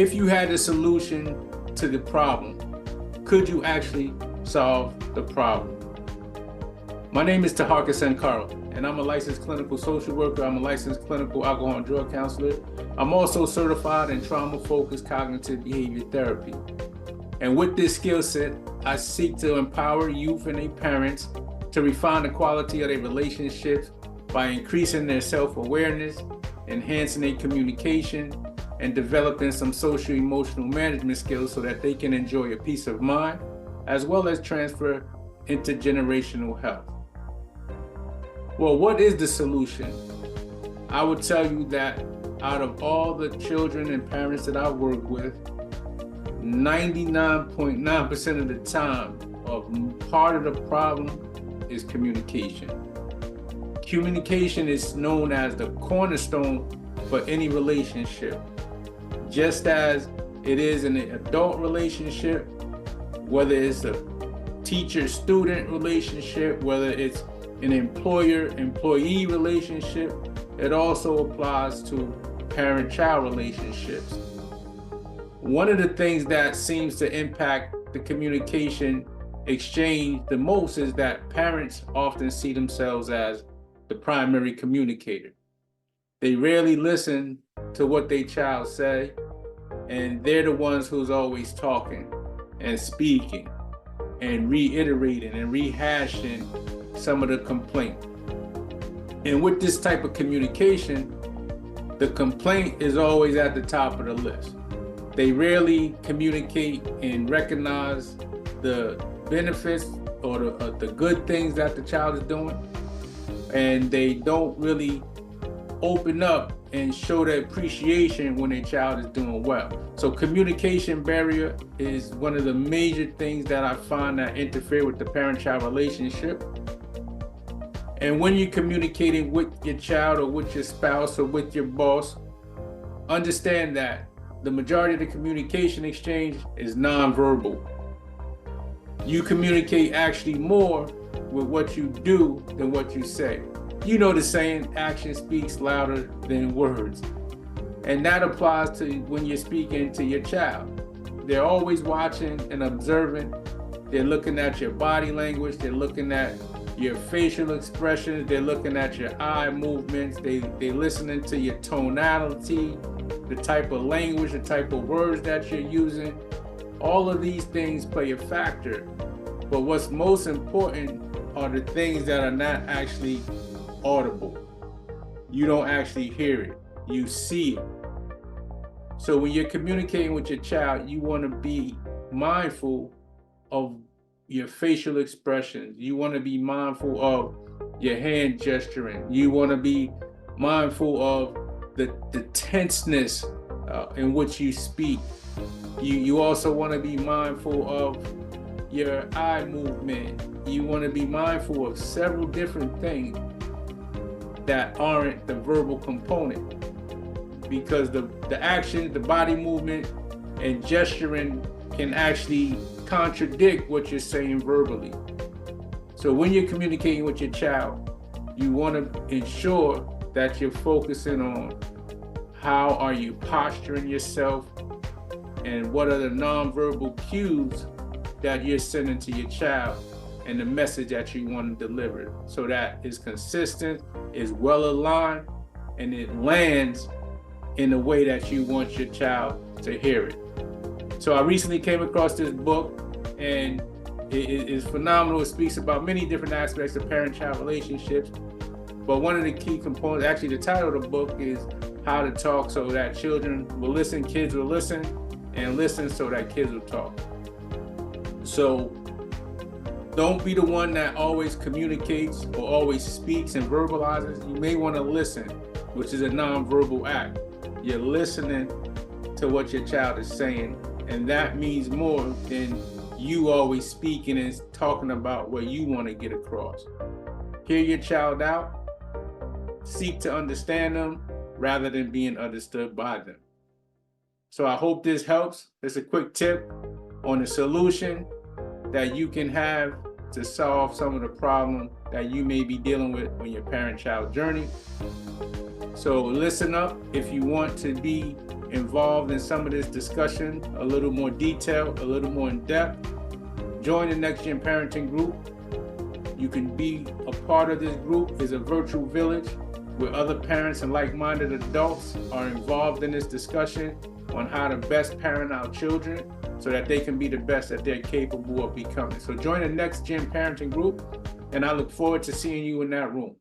if you had a solution to the problem, could you actually solve the problem? My name is Taharka Sankara, and I'm a licensed clinical social worker. I'm a licensed clinical alcohol and drug counselor. I'm also certified in trauma-focused cognitive behavior therapy. And with this skill set, I seek to empower youth and their parents to refine the quality of their relationships by increasing their self-awareness, enhancing their communication, and developing some social-emotional management skills so that they can enjoy a peace of mind, as well as transfer intergenerational health. Well, what is the solution? I would tell you that out of all the children and parents that I work with, 99.9% of the time, part of the problem is communication. Communication is known as the cornerstone for any relationship. Just as it is in an adult relationship, whether it's a teacher-student relationship, whether it's an employer-employee relationship, it also applies to parent-child relationships. One of the things that seems to impact the communication exchange the most is that parents often see themselves as the primary communicator. They rarely listen to what their child say, and they're the ones who's always talking and speaking and reiterating and rehashing some of the complaint. And with this type of communication, the complaint is always at the top of the list. They rarely communicate and recognize the benefits or the good things that the child is doing, and they don't really open up and show their appreciation when their child is doing well. So communication barrier is one of the major things that I find that interfere with the parent-child relationship. And when you're communicating with your child or with your spouse or with your boss, understand that the majority of the communication exchange is nonverbal. You communicate actually more with what you do than what you say. You know the saying, action speaks louder than words. And that applies to when you're speaking to your child. They're always watching and observing. They're looking at your body language. They're looking at your facial expressions. They're looking at your eye movements. They're listening to your tonality, the type of language, the type of words that you're using. All of these things play a factor. But what's most important are the things that are not actually audible. You don't actually hear it, you see it. So when you're communicating with your child, you want to be mindful of your facial expressions. You want to be mindful of your hand gesturing. You want to be mindful of the tenseness in which you speak. You also want to be mindful of your eye movement. You want to be mindful of several different things that aren't the verbal component, because the action, the body movement, and gesturing can actually contradict what you're saying verbally. So when you're communicating with your child, you want to ensure that you're focusing on how are you posturing yourself and what are the nonverbal cues that you're sending to your child and the message that you want to deliver, so that is consistent, is well aligned, and it lands in the way that you want your child to hear it. So I recently came across this book, and it is phenomenal. It speaks about many different aspects of parent-child relationships, but one of the key components, actually the title of the book, is How to Talk So That Children Will Listen, Kids Will Listen, and Listen So That Kids Will Talk. So don't be the one that always communicates or always speaks and verbalizes. You may want to listen, which is a nonverbal act. You're listening to what your child is saying, and that means more than you always speaking and talking about what you want to get across. Hear your child out, seek to understand them rather than being understood by them. So I hope this helps. It's a quick tip on the solution that you can have to solve some of the problems that you may be dealing with on your parent-child journey. So listen up if you want to be involved in some of this discussion, a little more detailed, a little more in depth, join the Next Gen Parenting Group. You can be a part of this group. It's a virtual village where other parents and like-minded adults are involved in this discussion on how to best parent our children so that they can be the best that they're capable of becoming. So join the Next Gen Parenting Group, and I look forward to seeing you in that room.